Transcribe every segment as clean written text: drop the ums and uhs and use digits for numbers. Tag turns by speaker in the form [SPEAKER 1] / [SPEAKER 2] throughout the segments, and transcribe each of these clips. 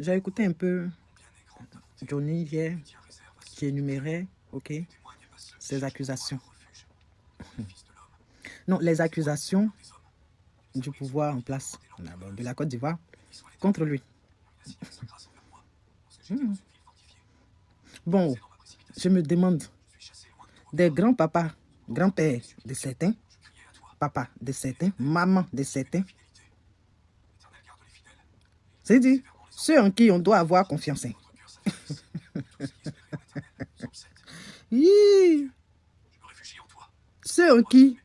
[SPEAKER 1] J'ai écouté un peu Johnny hier qui énumérait, ok, ses accusations. Non, les accusations du pouvoir en place de la Côte d'Ivoire contre lui. Bon, je me demande, des grands-papas, grands-pères de certains, papas de certains, mamans de certains, c'est dit, ceux en qui on doit avoir confiance. Ceux en qui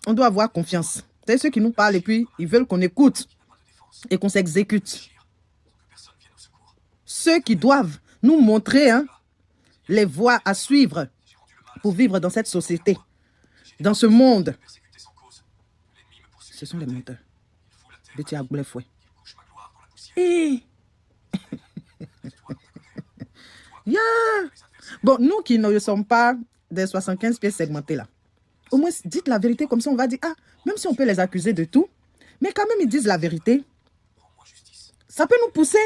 [SPEAKER 1] on doit avoir confiance. C'est ceux qui nous parlent et puis ils veulent qu'on écoute et qu'on s'exécute. Ceux qui doivent nous montrer les voies à suivre pour vivre dans cette société, dans ce monde. Ce sont les menteurs. Et... yeah. Bon, nous qui ne sommes pas des 75 pièces segmentées là, au moins dites la vérité, comme ça on va dire, ah, même si on peut les accuser de tout, mais quand même ils disent la vérité. Ça peut nous pousser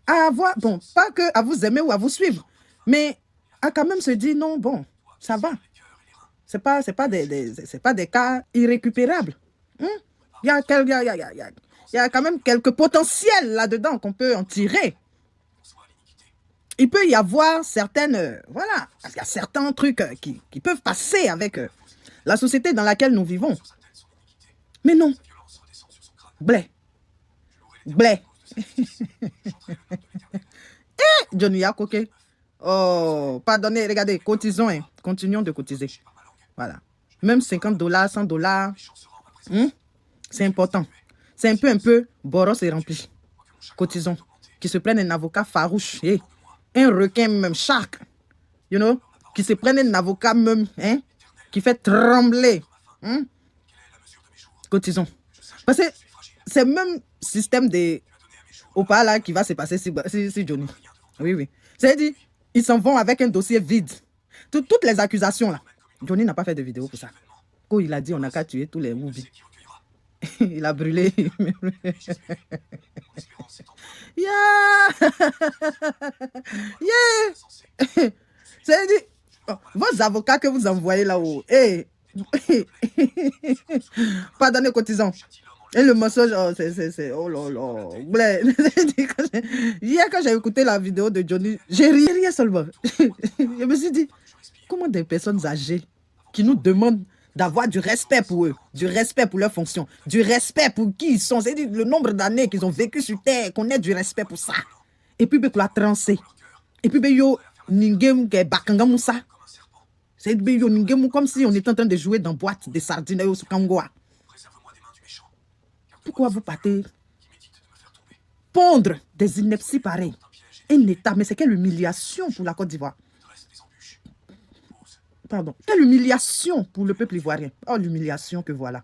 [SPEAKER 1] à avoir, bon, pas que à vous aimer ou à vous suivre, mais à quand même se dire, non, bon, ça va. C'est pas des cas irrécupérables. Il y a quand même quelques potentiels là-dedans qu'on peut en tirer. Il peut y avoir certaines, voilà, il y a certains trucs qui peuvent passer avec la société dans laquelle nous vivons. Mais non. Blé. Blé. Johnny Yakoke. Oh, pardonnez, regardez, cotisons, continuons de cotiser. Voilà. Même $50, $100, c'est important. C'est un peu, Boros est rempli. Cotisons. Qui se prennent un avocat farouche, un requin même, shark, you know, qui se prennent un avocat même, qui fait trembler. Cotisons. Parce que c'est le même système de Opa là qui va se passer si Johnny. Oui, oui. C'est-à-dire, ils s'en vont avec un dossier vide. Toutes les accusations là. Johnny n'a pas fait de vidéo pour ça. Quand il a dit on n'a qu'à tuer tous les Woubi. Il a brûlé. Yeah! Yeah! C'est-à-dire, vos avocats que vous envoyez là-haut, pardonnez cotisants. Et le message, oh là là. Hier, quand j'ai écouté la vidéo de Johnny, j'ai ri seulement. Je me suis dit, comment des personnes âgées qui nous demandent d'avoir du respect pour eux, du respect pour leurs fonctions, du respect pour qui ils sont, c'est-à-dire le nombre d'années qu'ils ont vécu sur Terre, qu'on ait du respect pour ça. Et puis, pour la transer. Et puis, yo, ningem ke bakangam ça. C'est yo ningem comme si on était en train de jouer dans boîte de sardines au Kangoa. Pourquoi vous partez pondre des inepties pareilles? Un État, mais c'est quelle humiliation pour la Côte d'Ivoire. Pardon, quelle humiliation pour le peuple ivoirien. Oh, l'humiliation que voilà.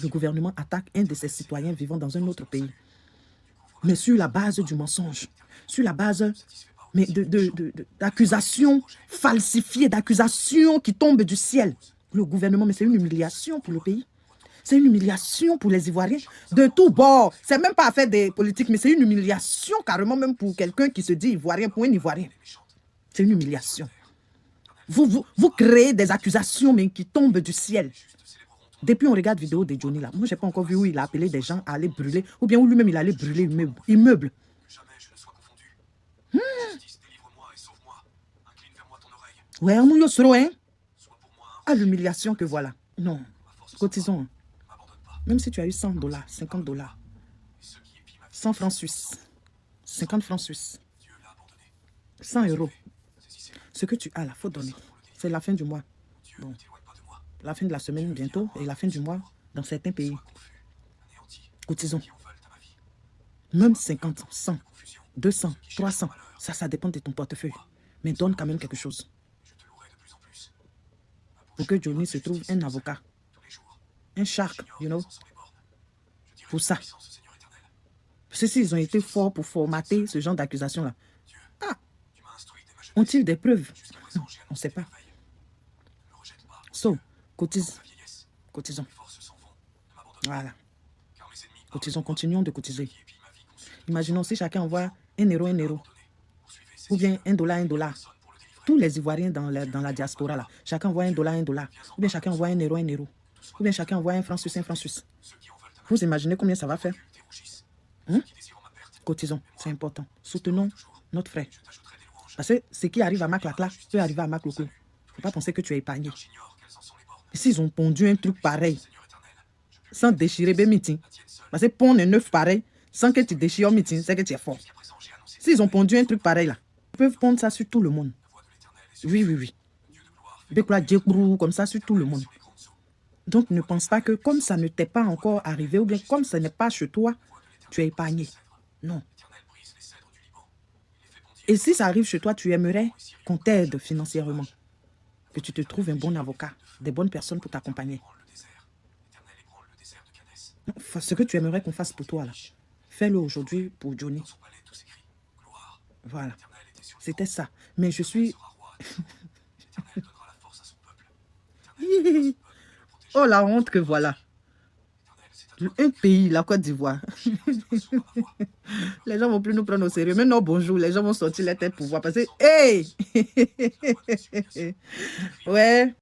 [SPEAKER 1] Le gouvernement attaque un de ses citoyens vivant dans un autre pays. Mais sur la base du mensonge, sur la base d'accusations falsifiées, d'accusations qui tombent du ciel. Le gouvernement, mais c'est une humiliation pour le pays. C'est une humiliation pour les Ivoiriens de tout bord. C'est même pas affaire des politiques, mais c'est une humiliation carrément même pour quelqu'un qui se dit Ivoirien, pour un Ivoirien. C'est une humiliation. Vous créez des accusations mais qui tombent du ciel. Depuis on regarde vidéo de Johnny là, moi j'ai pas encore vu où il a appelé des gens à aller brûler, ou bien où lui-même il allait brûler immeuble. Ouais, on sera, hein. Ah, l'humiliation que voilà. Non, cotisons. Même si tu as eu $100, $50, 100 francs suisses, 50 francs suisses, 100 €. Ce que tu as là, il faut donner. C'est la fin du mois. Bon. La fin de la semaine bientôt et la fin du mois dans certains pays. Cotisons. Même 50, 100, 200, 300. Ça dépend de ton portefeuille. Mais donne quand même quelque chose. Pour que Johnny se trouve un avocat. Un shark, you know. Pour ça. Parce que s'ils ont été forts pour formater ce genre d'accusation-là. Ah! Ont-ils des preuves? On ne sait pas. So, cotise. Cotisons. Voilà. Cotisons, continuons de cotiser. Imaginons si chacun envoie 1 euro, 1 euro. Ou bien 1 dollar, 1 dollar. Tous les Ivoiriens dans la diaspora, là, chacun envoie 1 dollar, 1 dollar. Ou bien chacun envoie 1 euro, 1 euro. Ou bien chacun envoie 1 franc suisse, 1 franc suisse. Vous imaginez combien ça va faire? Cotisons, c'est important. Soutenons notre frère. Parce que ce qui arrive à Maclacla peut arriver à Macloclo. Il ne faut pas penser que tu es épargné. S'ils ont pondu un truc pareil, sans déchirer le meeting, parce que pondre un œuf pareil, sans que tu déchires le meeting, c'est que tu es fort. S'ils ont pondu un truc pareil là, ils peuvent pondre ça sur tout le monde. Oui, oui, oui. Comme ça sur tout le monde. Donc ne pense pas que comme ça ne t'est pas encore arrivé, ou bien comme ce n'est pas chez toi, tu es épargné. Non. Et si ça arrive chez toi, tu aimerais qu'on t'aide financièrement, que tu te trouves un bon avocat, des bonnes personnes pour t'accompagner. Ce que tu aimerais qu'on fasse pour toi, là, fais-le aujourd'hui pour Johnny. Voilà. C'était ça. Mais je suis... Oh, la honte que voilà. Un pays, la Côte d'Ivoire. Les gens vont plus nous prendre au sérieux. Maintenant, bonjour, les gens vont sortir la tête pour voir. Parce que, hey! Ouais.